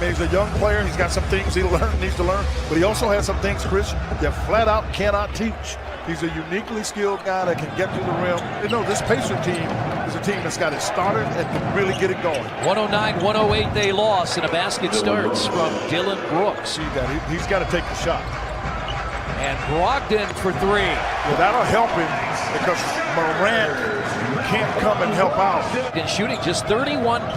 mean, he's a young player. He's got some things he needs to learn, but he also has some things, Chris, that flat out cannot teach. He's a uniquely skilled guy that can get to the rim. You know, this Pacer team is a team that's got it started and can really get it going. 109-108 they lost, and a basket starts from Dylan Brooks. See that? He's got to take the shot. And Brogdon for three. Well, that'll help him because Morant can't come and help out. And shooting just 31%,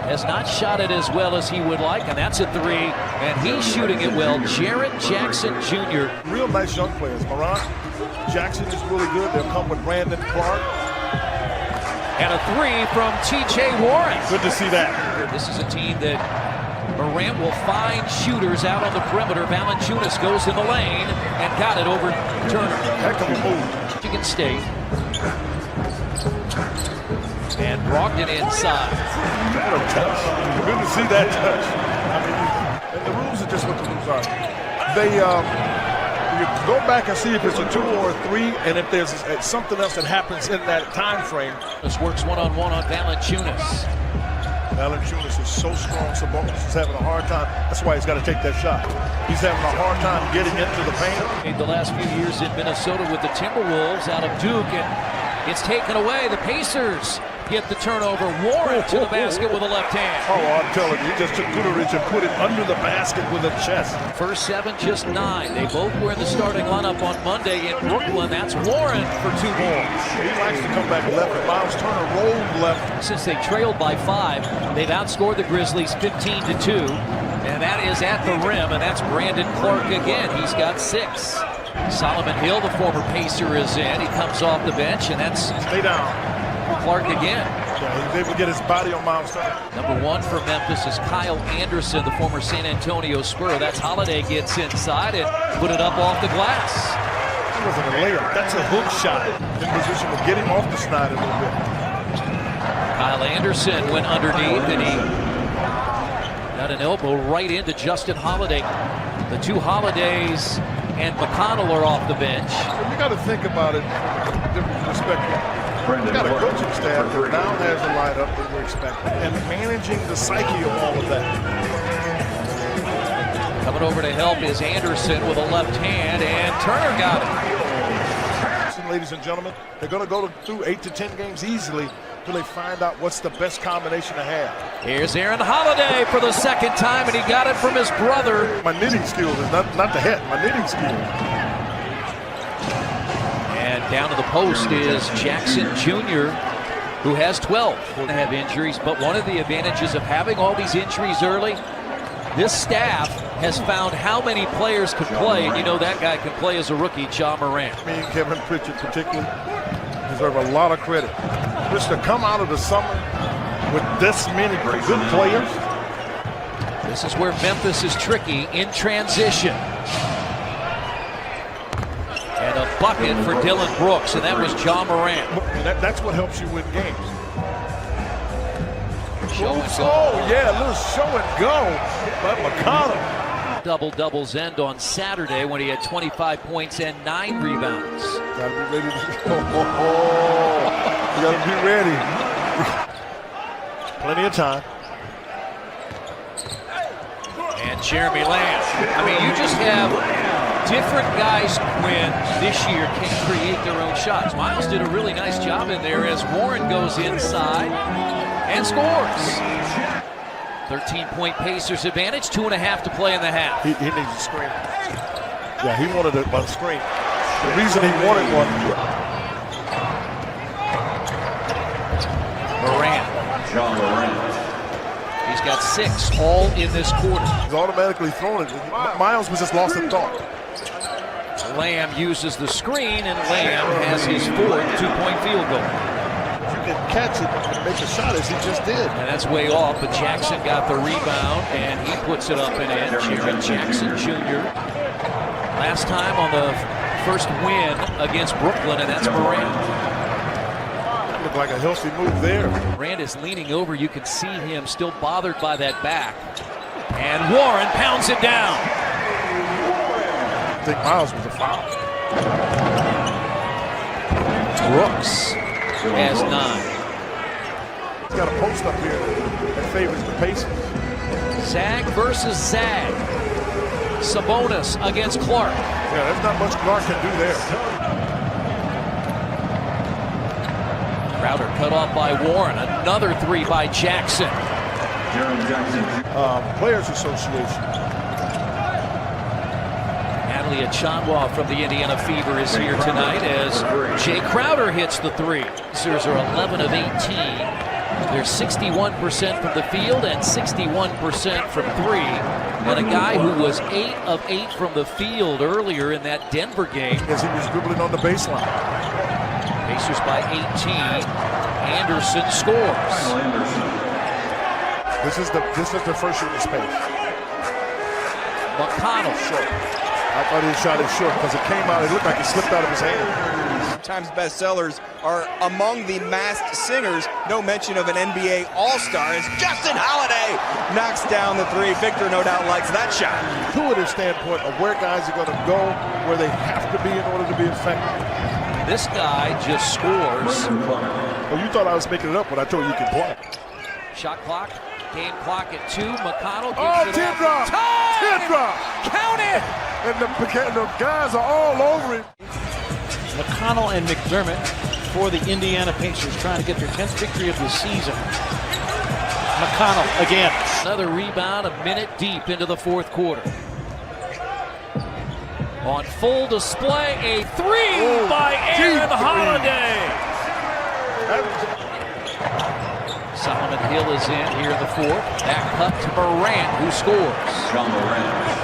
has not shot it as well as he would like, and that's a three, and he's shooting it well. Jaren Jackson Jr. Real nice young players. Morant, Jackson is really good. They'll come with Brandon Clark. And a three from T.J. Warren. Good to see that. This is a team that Morant will find shooters out on the perimeter. Valanciunas goes in the lane and got it over Turner. Heck of a move. Michigan State. And Brogdon inside. What a touch. Good to see that touch. I mean, and the rules are just what the rules are. They, you go back and see if it's a 2 or a 3, and if there's something else that happens in that time frame. This works one-on-one on Valanciunas. Valanciunas is so strong. Sabonis is having a hard time. That's why he's got to take that shot. He's having a hard time getting into the paint. The last few years in Minnesota with the Timberwolves out of Duke, and it's taken away. The Pacers get the turnover. Warren to the basket with a left hand. Oh, I'm telling you, he just took Guterich and put it under the basket with a chest. First 7, just 9. They both were in the starting lineup on Monday in Brooklyn. That's Warren for 2 more. He likes to come back left, and Miles Turner rolled left. Since they trailed by 5, they've outscored the Grizzlies 15-2. And that is at the rim, and that's Brandon Clark again. He's got 6. Solomon Hill, the former Pacer, is in. He comes off the bench, and that's Stay down. Clark again. Yeah, he's able to get his body on Miles Turner. Number 1 for Memphis is Kyle Anderson, the former San Antonio Spur. That's Holiday gets inside and put it up off the glass. That wasn't a layup. That's a hook shot in position to get him off the snide a little bit. Kyle Anderson went underneath, and he got an elbow right into Justin Holiday. The 2 Holidays and McConnell are off the bench. Well, you got to think about it from a different perspective. You got a coaching staff that now has a lineup that we're expecting, and managing the psyche of all of that. Coming over to help is Anderson with a left hand, and Turner got it. Ladies and gentlemen, they're going to go through 8 to 10 games easily until they find out what's the best combination to have. Here's Aaron Holiday for the 2nd time, and he got it from his brother. My knitting skills is not the head, my knitting skills. And down to the post is Jackson Jr., who has 12. They have injuries, but one of the advantages of having all these injuries early, this staff has found how many players could play, and you know that guy can play as a rookie, Ja Morant. Me and Kevin Pritchard particularly deserve a lot of credit. Just to come out of the summer with this many good players. This is where Memphis is tricky in transition. And a bucket for Dylan Brooks, and that was Ja Morant. That's what helps you win games. Show and go. Oh, yeah, a little show and go by McConnell. Double-doubles end on Saturday when he had 25 points and 9 rebounds. Gotta be ready to you gotta be ready. Plenty of time. And Jeremy Lamb. I mean, you just have different guys, Quinn, this year can create their own shots. Miles did a really nice job in there as Warren goes inside and scores. 13-point Pacers advantage, 2.5 to play in the half. He needs a screen. Yeah, he wanted a screen. The reason he wanted one. Morant. He's got 6 all in this quarter. He's automatically throwing it. Miles was just lost in thought. Lamb uses the screen, and Lamb has his 4th 2-point field goal. If you can catch it and make a shot as he just did. And that's way off, but Jackson got the rebound, and he puts it up and in. Jaren Jackson Jr. Last time on the first win against Brooklyn, and that's Morant. That looked like a healthy move there. Morant is leaning over. You can see him still bothered by that back. And Warren pounds it down. I think Miles was a foul. Brooks has 9. He's got a post up here that favors the Pacers. Zag versus Zag. Sabonis against Clark. Yeah, there's not much Clark can do there. Crowder cut off by Warren. Another three by Jackson. Players Association. Natalie Achanwa from the Indiana Fever is here tonight as Jay Crowder hits the three. Pacers are 11 of 18. They're 61% from the field and 61% from three. And a guy who was 8 of 8 from the field earlier in that Denver game. As he was dribbling on the baseline. Pacers by 18. Anderson scores. This is the first shooting space. McConnell. Short. I thought he shot it short because it came out. It looked like it slipped out of his hand. Sometimes bestsellers are among the masked singers. No mention of an NBA All-Star as Justin Holiday knocks down the three. Victor no doubt likes that shot. Intuitive standpoint of where guys are going to go, where they have to be in order to be effective. This guy just scores. Well, you thought I was making it up when I told you you can play. Shot clock, game clock at 2. McConnell Oh, gets it teardrop! off. Time! Teardrop! Count it! And the guys are all over him. McConnell and McDermott for the Indiana Pacers trying to get their 10th victory of the season. McConnell again. Another rebound a minute deep into the fourth quarter. On full display, a three by Aaron Holiday. Solomon Hill is in here in the fourth. Back cut to Morant, who scores. John Morant.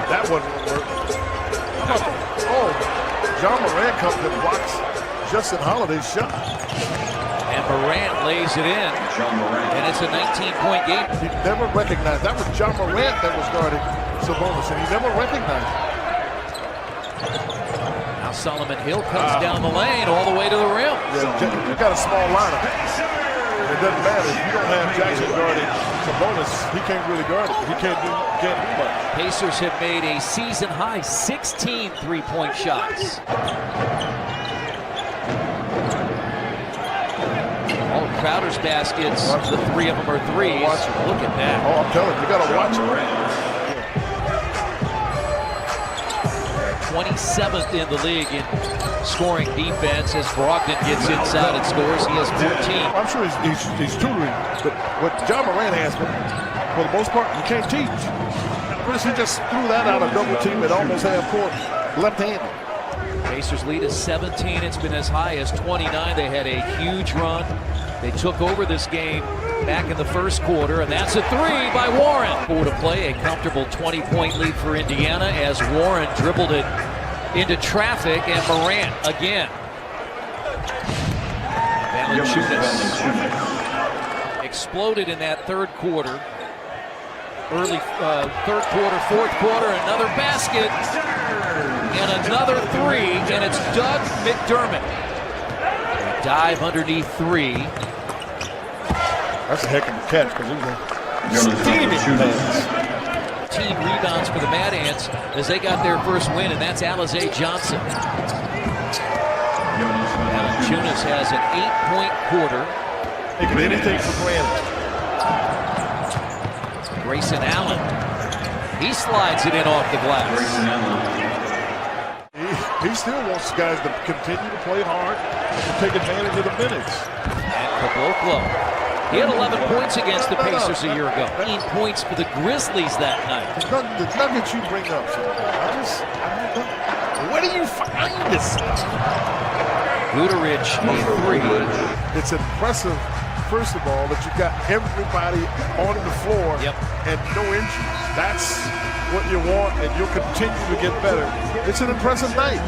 That wasn't work. Oh, John Morant comes and blocks Justin Holiday's shot. And Morant lays it in. John Morant. And it's a 19-point game. He never recognized. That was John Morant that was guarding Sabonis, and he never recognized it. Now Solomon Hill comes down the lane all the way to the rim. Yeah, you got a small lineup. It doesn't matter. If you don't have Jackson guarding Sabonis, he can't really guard it. He can't do much. Pacers have made a season-high 16 three-point shots. All of Crowder's baskets, the three of them are threes. Look at that. Oh, I'm telling you, you got to watch it. 27th in the league in scoring defense as Brogdon gets inside and scores. He has 14. I'm sure he's tutoring, but what John Morant has, for the most part, you can't teach. First, he just threw that out of double team at almost half court, left-handed. Pacers lead is 17. It's been as high as 29. They had a huge run. They took over this game back in the first quarter, and that's a three by Warren. 4 to play, a comfortable 20-point lead for Indiana as Warren dribbled it into traffic, and Morant again. Valanciunas exploded in that third quarter. Early third quarter, fourth quarter, another basket, and another three, and it's Doug McDermott. A dive underneath three. That's a heck of a catch because it was a steaming pass. 15 rebounds for the Mad Ants as they got their first win, and that's Alize Johnson. Valanciunas has an 8-point quarter. Taking anything for granted. Grayson Allen, he slides it in off the glass. He still wants guys to continue to play hard and take advantage of the minutes. And Caboclo, he had 11 points against the Pacers a year ago. 18 points for the Grizzlies that night. The nuggets you bring up, where do you find this stuff? Guterich, a three. It's impressive, first of all, that you've got everybody on the floor and no injuries. That's what you want, and you'll continue to get better. It's an impressive night.